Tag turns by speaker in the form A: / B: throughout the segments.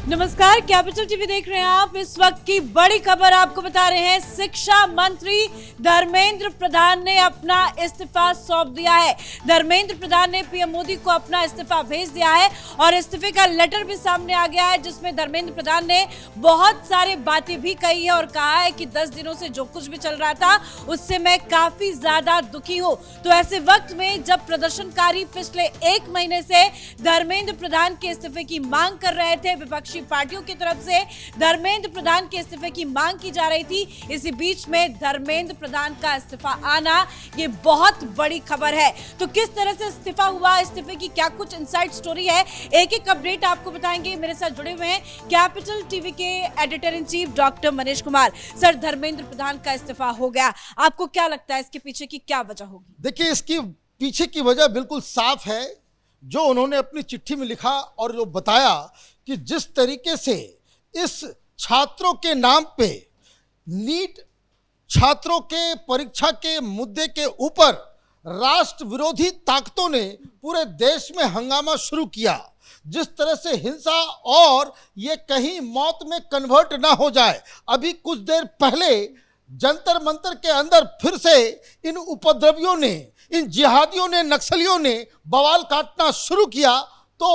A: नमस्कार, capital TV देख रहे हैं आप। इस वक्त की बड़ी खबर आपको बता रहे हैं। शिक्षा मंत्री धर्मेंद्र प्रधान ने अपना इस्तीफा सौंप दिया है। धर्मेंद्र प्रधान ने पीएम मोदी को अपना इस्तीफा भेज दिया है और इस्तीफे का लेटर भी सामने आ गया है, जिसमें धर्मेंद्र प्रधान ने बहुत सारी बातें भी कही है और कहा है कि 10 दिनों से जो कुछ भी चल रहा था उससे मैं काफी ज्यादा दुखी हूं। तो ऐसे वक्त में जब प्रदर्शनकारी पिछले 1 महीने से धर्मेंद्र प्रधान के इस्तीफे की मांग कर रहे थे, विपक्षी पार्टियों की तरफ से धर्मेंद्र प्रधान के इस्तीफे की मांग की जा रही थी, इसी बीच में धर्मेंद्र प्रधान का इस्तीफा आना ये बहुत बड़ी खबर है। तो किस तरह से इस्तीफा हुआ, इस्तीफे की क्या कुछ इनसाइड स्टोरी है, एक एक अपडेट आपको बताएंगे। मेरे साथ जुड़े हुए हैं कैपिटल टीवी के editor in chief doctor Manish Kumar. Sir, Dharmendra Pradhan का इस्तीफा हो गया, आपको क्या लगता है इसके पीछे की क्या वजह होगी?
B: देखिए, इसकी पीछे की वजह बिल्कुल साफ है, जो उन्होंने अपनी चिट्ठी में लिखा और जो बताया कि जिस तरीके से इस छात्रों के नाम पे नीट छात्रों के परीक्षा के मुद्दे के ऊपर राष्ट्र विरोधी ताकतों ने पूरे देश में हंगामा शुरू किया, जिस तरह से हिंसा और ये कहीं मौत में कन्वर्ट ना हो जाए। अभी कुछ देर पहले जंतर मंतर के अंदर फिर से इन उपद्रवियों ने, इन जिहादियों ने, नक्सलियों ने बवाल काटना शुरू किया। तो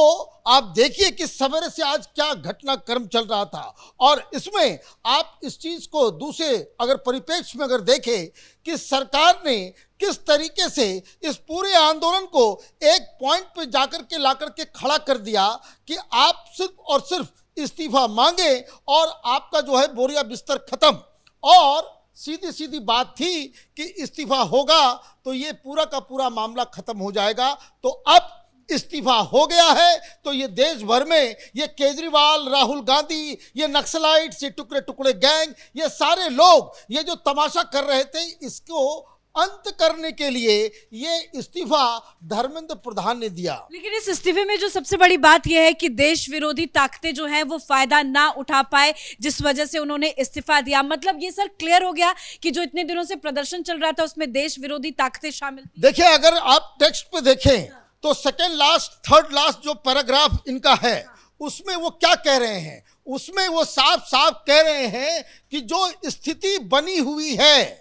B: आप देखिए कि सवेरे से आज क्या घटनाक्रम चल रहा था, और इसमें आप इस चीज को दूसरे अगर परिप्रेक्ष्य में अगर देखें कि सरकार ने किस तरीके से इस पूरे आंदोलन को एक पॉइंट पे जाकर के लाकर के खड़ा कर दिया कि आप सिर्फ और सिर्फ इस्तीफा मांगे और आपका जो है बोरिया बिस्तर खत्म। और सीधी सीधी बात थी कि इस्तीफा होगा तो ये पूरा का पूरा मामला खत्म हो जाएगा। तो अब इस्तीफा हो गया है तो ये देश भर में ये केजरीवाल, राहुल गांधी, ये नक्सलाइट्स, ये टुकड़े टुकड़े गैंग, ये सारे लोग ये जो तमाशा कर रहे थे, इसको अंत करने के लिए ये इस्तीफा धर्मेंद्र प्रधान ने दिया।
A: लेकिन इस इस्तीफे में जो सबसे बड़ी बात यह है कि देश विरोधी ताकतें जो हैं वो फायदा ना उठा पाए, जिस वजह से उन्होंने इस्तीफा दिया। मतलब ये सर क्लियर हो गया कि जो इतने दिनों से प्रदर्शन चल रहा था उसमें देश विरोधी ताकतें शामिल थी।
B: देखिए, अगर आप टेक्स्ट पे देखें तो सेकेंड लास्ट, थर्ड लास्ट जो पैराग्राफ इनका है उसमें वो क्या कह रहे हैं, उसमें वो साफ साफ कह रहे हैं कि जो स्थिति बनी हुई है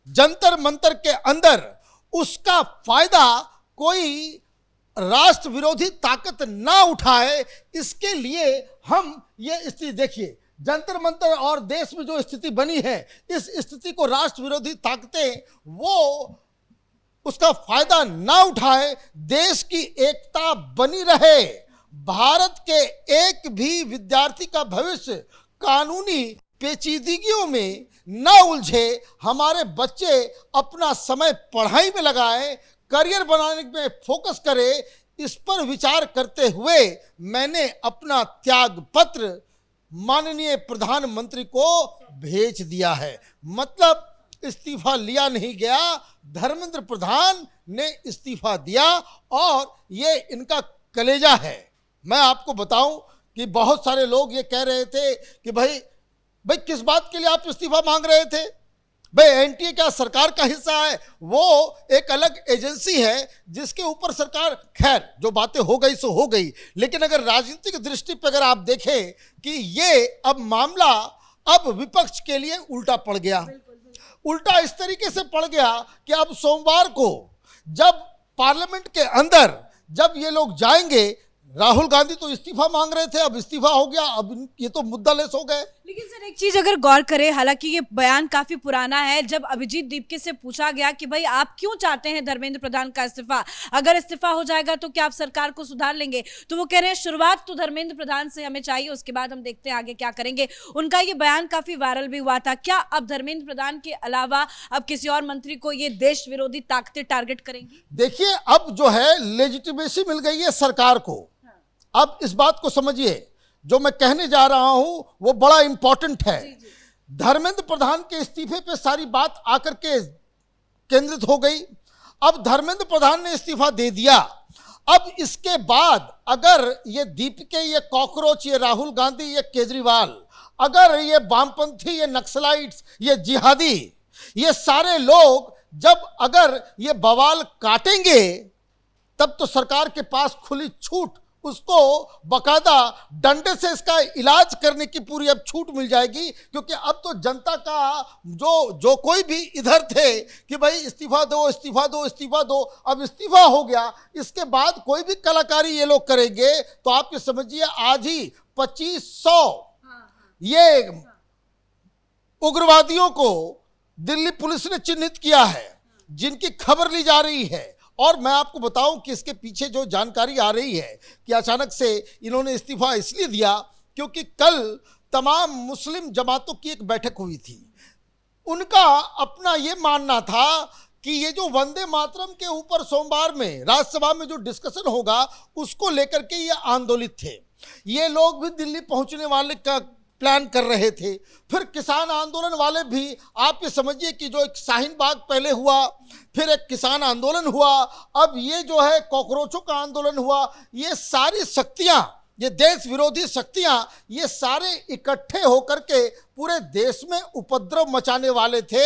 B: जंतर मंतर के अंदर, उसका फायदा कोई राष्ट्र विरोधी ताकत ना उठाए, इसके लिए हम ये स्थिति, देखिए जंतर मंतर और देश में जो स्थिति बनी है, इस स्थिति को राष्ट्र विरोधी ताकतें वो उसका फायदा ना उठाए, देश की एकता बनी रहे, भारत के एक भी विद्यार्थी का भविष्य कानूनी पेचीदगियों में ना उलझे, हमारे बच्चे अपना समय पढ़ाई में लगाएं, करियर बनाने में फोकस करें, इस पर विचार करते हुए मैंने अपना त्याग पत्र माननीय प्रधानमंत्री को भेज दिया है। मतलब इस्तीफा लिया नहीं गया, धर्मेंद्र प्रधान ने इस्तीफा दिया और ये इनका कलेजा है। मैं आपको बताऊं कि बहुत सारे लोग ये कह रहे थे कि भाई किस बात के लिए आप इस्तीफा मांग रहे थे, भाई एनटीए क्या सरकार का हिस्सा है? वो एक अलग एजेंसी है जिसके ऊपर सरकार, खैर जो बातें हो गई सो हो गई, लेकिन अगर राजनीतिक दृष्टि पर अगर आप देखें कि ये अब मामला अब विपक्ष के लिए उल्टा पड़ गया। उल्टा इस तरीके से पड़ गया कि अब सोमवार को जब पार्लियामेंट के अंदर जब ये लोग जाएंगे, राहुल गांधी तो इस्तीफा मांग रहे थे, अब इस्तीफा हो गया, अब ये तो मुद्दालेस हो गए।
A: लेकिन सर एक चीज अगर गौर करें, हालांकि ये बयान काफी पुराना है, जब अभिजीत दीपके से पूछा गया कि भाई आप क्यों चाहते हैं धर्मेंद्र प्रधान का इस्तीफा, अगर इस्तीफा हो जाएगा तो क्या आप सरकार को सुधार लेंगे, तो वो कह रहे हैं शुरुआत तो धर्मेंद्र प्रधान से हमें चाहिए, उसके बाद हम देखते हैं आगे क्या करेंगे। उनका ये बयान काफी वायरल भी हुआ था। क्या अब धर्मेंद्र प्रधान के अलावा अब किसी और मंत्री को ये देश विरोधी ताकतें टारगेट करेंगी?
B: देखिए, अब जो है लेजिटिमेसी मिल गई है सरकार को। अब इस बात को समझिए, जो मैं कहने जा रहा हूं वो बड़ा इंपॉर्टेंट है। धर्मेंद्र प्रधान के इस्तीफे पे सारी बात आकर के केंद्रित हो गई। अब धर्मेंद्र प्रधान ने इस्तीफा दे दिया, अब इसके बाद अगर ये दीपके, ये कॉकरोच, ये राहुल गांधी, ये केजरीवाल, अगर ये वामपंथी, ये नक्सलाइट्स, ये जिहादी, ये सारे लोग जब अगर ये बवाल काटेंगे, तब तो सरकार के पास खुली छूट उसको बकायदा डंडे से इसका इलाज करने की पूरी अब छूट मिल जाएगी, क्योंकि अब तो जनता का जो कोई भी इधर थे कि भाई इस्तीफा दो इस्तीफा दो इस्तीफा दो, अब इस्तीफा हो गया, इसके बाद कोई भी कलाकारी ये लोग करेंगे तो आप ये समझिए आज ही 2500 ये उग्रवादियों को दिल्ली पुलिस ने चिन्हित किया है, जिनकी खबर ली जा रही है। और मैं आपको बताऊं कि इसके पीछे जो जानकारी आ रही है कि अचानक से इन्होंने इस्तीफा इसलिए दिया क्योंकि कल तमाम मुस्लिम जमातों की एक बैठक हुई थी। उनका अपना ये मानना था कि ये जो वंदे मातरम के ऊपर सोमवार में राज्यसभा में जो डिस्कशन होगा उसको लेकर के ये आंदोलित थे। ये लोग भी दिल्ली पहुंचने वाले का प्लान कर रहे थे। फिर किसान आंदोलन वाले भी, आप ये समझिए कि जो एक शाहीन बाग पहले हुआ, फिर एक किसान आंदोलन हुआ, अब ये जो है कॉकरोचों का आंदोलन हुआ, ये सारी शक्तियां, ये देश विरोधी शक्तियां, ये सारे इकट्ठे होकर के पूरे देश में उपद्रव मचाने वाले थे।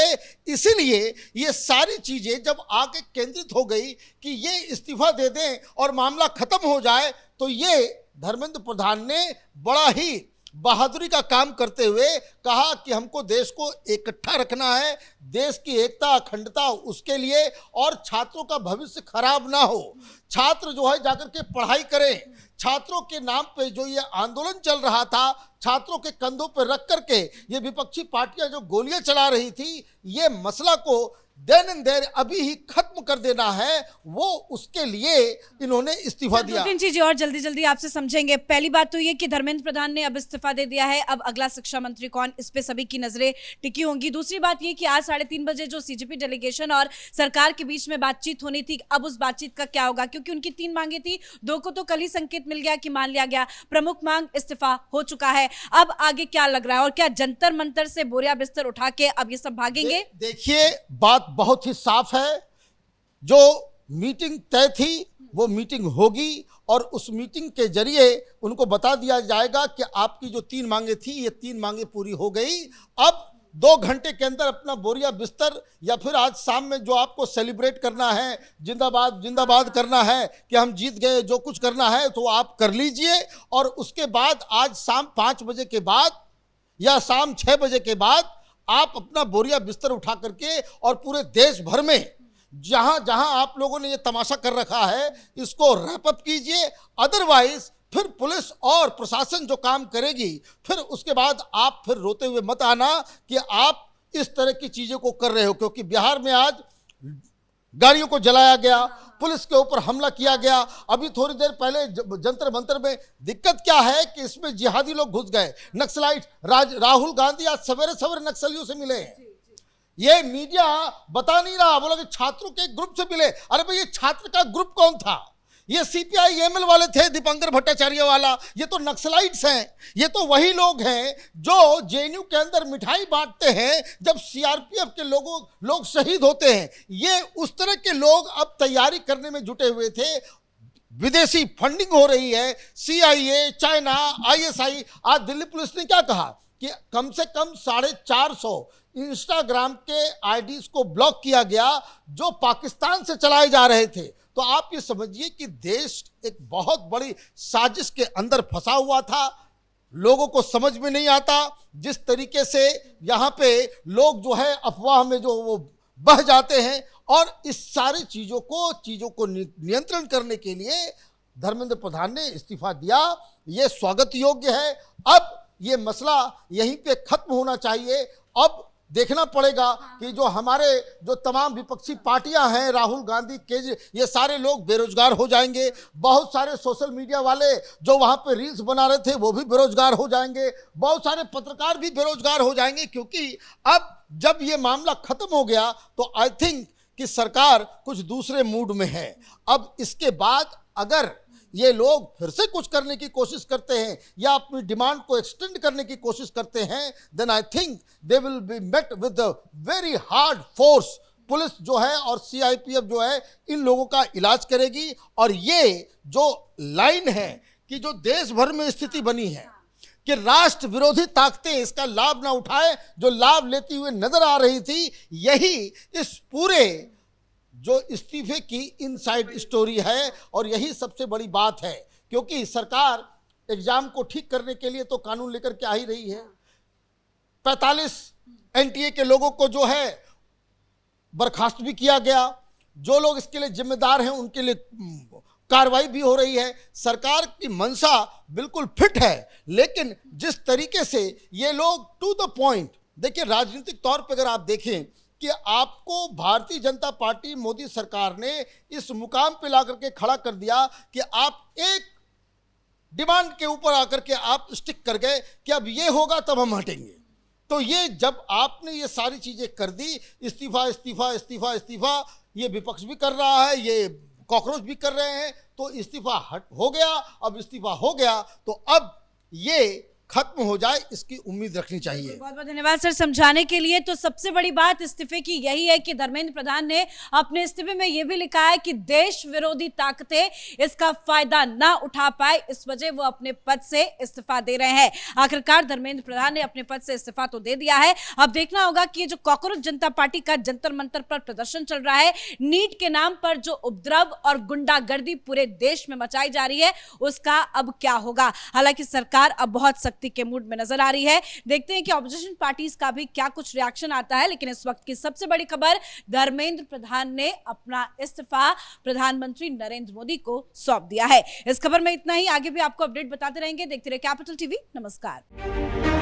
B: इसीलिए ये सारी चीजें जब आके केंद्रित हो गई कि ये इस्तीफा दे दें और मामला खत्म हो जाए, तो ये धर्मेंद्र प्रधान ने बड़ा ही बहादुरी का काम करते हुए कहा कि हमको देश को इकट्ठा रखना है, देश की एकता अखंडता उसके लिए, और छात्रों का भविष्य खराब ना हो, छात्र जो है जाकर के पढ़ाई करें। छात्रों के नाम पे जो ये आंदोलन चल रहा था, छात्रों के कंधों पर रख करके ये विपक्षी पार्टियां जो गोलियां चला रही थी, ये मसला को देन एंड देर अभी ही खत्म कर देना है, वो उसके लिए इन्होंने इस्तीफा दिया।
A: दो तीन चीजें और जल्दी जल्दी आपसे समझेंगे। पहली बात तो ये कि धर्मेंद्र प्रधान ने अब इस्तीफा दे दिया है, अब अगला शिक्षा मंत्री कौन, इस पे सभी की नजरें टिकी होंगी। दूसरी बात ये कि आज 3:30 बजे जो सीजेपी डेलीगेशन और सरकार के बीच में बातचीत होनी थी, अब उस बातचीत का क्या होगा, क्योंकि उनकी 3 मांगे थी, 2 को तो कल ही संकेत मिल गया कि मान लिया गया, प्रमुख मांग इस्तीफा हो चुका है। अब आगे क्या लग रहा है, और क्या जंतर मंतर से बोरिया बिस्तर उठा के अब ये सब भागेंगे?
B: देखिए, बात बहुत ही साफ है, जो मीटिंग तय थी वो मीटिंग होगी, और उस मीटिंग के जरिए उनको बता दिया जाएगा कि आपकी जो 3 मांगे थी, ये 3 मांगे पूरी हो गई। अब 2 घंटे के अंदर अपना बोरिया बिस्तर, या फिर आज शाम में जो आपको सेलिब्रेट करना है, जिंदाबाद जिंदाबाद करना है कि हम जीत गए, जो कुछ करना है तो आप कर लीजिए। और उसके बाद आज शाम 5 बजे के बाद या शाम 6 बजे के बाद आप अपना बोरिया बिस्तर उठा करके और पूरे देश भर में जहां जहां आप लोगों ने ये तमाशा कर रखा है, इसको रैप अप कीजिए। अदरवाइज फिर पुलिस और प्रशासन जो काम करेगी, फिर उसके बाद आप फिर रोते हुए मत आना कि आप इस तरह की चीजों को कर रहे हो, क्योंकि बिहार में आज गाड़ियों को जलाया गया, पुलिस के ऊपर हमला किया गया। अभी थोड़ी देर पहले जंतर मंतर में दिक्कत क्या है कि इसमें जिहादी लोग घुस गए, नक्सलाइट। राहुल गांधी आज सवेरे सवेरे नक्सलियों से मिले हैं। ये मीडिया बता नहीं रहा, बोला कि छात्रों के ग्रुप से मिले। अरे भाई, ये छात्र का ग्रुप कौन था? ये सीपीआई एमएल वाले थे, दीपंकर भट्टाचार्य वाला। ये तो नक्सलाइट्स हैं, ये तो वही लोग हैं जो जेएनयू के अंदर मिठाई बांटते हैं जब सीआरपीएफ के लोग शहीद होते हैं। ये उस तरह के लोग अब तैयारी करने में जुटे हुए थे। विदेशी फंडिंग हो रही है, CIA, चाइना, ISI। आज दिल्ली पुलिस ने क्या कहा कि कम से कम 450 इंस्टाग्राम के आईडीज को ब्लॉक किया गया जो पाकिस्तान से चलाए जा रहे थे। तो आप ये समझिए कि देश एक बहुत बड़ी साजिश के अंदर फंसा हुआ था। लोगों को समझ में नहीं आता जिस तरीके से यहाँ पे लोग जो है अफवाह में जो वो बह जाते हैं, और इस सारी चीज़ों को नियंत्रण करने के लिए धर्मेंद्र प्रधान ने इस्तीफा दिया। ये स्वागत योग्य है। अब ये मसला यहीं पे खत्म होना चाहिए। अब देखना पड़ेगा कि जो तमाम विपक्षी पार्टियां हैं, राहुल गांधी के, ये सारे लोग बेरोजगार हो जाएंगे। बहुत सारे सोशल मीडिया वाले जो वहां पे रील्स बना रहे थे वो भी बेरोजगार हो जाएंगे। बहुत सारे पत्रकार भी बेरोजगार हो जाएंगे, क्योंकि अब जब ये मामला खत्म हो गया तो आई थिंक कि सरकार कुछ दूसरे मूड में है। अब इसके बाद अगर ये लोग फिर से कुछ करने की कोशिश करते हैं या अपनी डिमांड को एक्सटेंड करने की कोशिश करते हैं, then I think they will be met with very hard force. Police जो है और CIPF जो है इन लोगों का इलाज करेगी। और ये जो लाइन है कि जो देश भर में स्थिति बनी है कि राष्ट्र विरोधी ताकतें इसका लाभ ना उठाए, जो लाभ लेती हुई नजर आ रही थी, यही इस पूरे जो इस्तीफे की इनसाइड स्टोरी है। और यही सबसे बड़ी बात है क्योंकि सरकार एग्जाम को ठीक करने के लिए तो कानून लेकर के आ ही रही है। 45 एनटीए के लोगों को जो है बर्खास्त भी किया गया, जो लोग इसके लिए जिम्मेदार हैं उनके लिए कार्रवाई भी हो रही है। सरकार की मंशा बिल्कुल फिट है, लेकिन जिस तरीके से ये लोग टू द पॉइंट, देखिए राजनीतिक तौर पर अगर आप देखें कि आपको भारतीय जनता पार्टी मोदी सरकार ने इस मुकाम पे ला करके खड़ा कर दिया कि आप एक डिमांड के ऊपर आकर के आप स्टिक कर गए कि अब ये होगा तब हम हटेंगे। तो ये जब आपने ये सारी चीजें कर दी, इस्तीफा इस्तीफा इस्तीफा इस्तीफा, ये विपक्ष भी कर रहा है, ये कॉकरोच भी कर रहे हैं, तो इस्तीफा हट हो गया। अब इस्तीफा हो गया तो अब ये खत्म हो जाए, इसकी उम्मीद रखनी चाहिए।
A: बहुत बहुत धन्यवाद सर समझाने के लिए। तो सबसे बड़ी बात इस्तीफे की यही है कि धर्मेंद्र प्रधान ने अपने इस्तीफे में यह भी लिखा है कि देश विरोधी ताकतें इसका फायदा ना उठा पाए, इस वजह वो अपने पद से इस्तीफा दे रहे हैं। आखिरकार धर्मेंद्र प्रधान ने अपने पद से इस्तीफा तो दे दिया है। अब देखना होगा कि ये जो कॉकरोच जनता पार्टी का जंतर मंतर पर प्रदर्शन चल रहा है, नीट के नाम पर जो उपद्रव और गुंडागर्दी पूरे देश में मचाई जा रही है, उसका अब क्या होगा। हालांकि सरकार अब बहुत सख्ती के मूड में नजर आ रही है। देखते हैं कि ऑपोजिशन पार्टीज का भी क्या कुछ रिएक्शन आता है। लेकिन इस वक्त की सबसे बड़ी खबर, धर्मेंद्र प्रधान ने अपना इस्तीफा प्रधानमंत्री नरेंद्र मोदी को सौंप दिया है। इस खबर में इतना ही, आगे भी आपको अपडेट बताते रहेंगे। देखते रहिए कैपिटल टीवी। नमस्कार।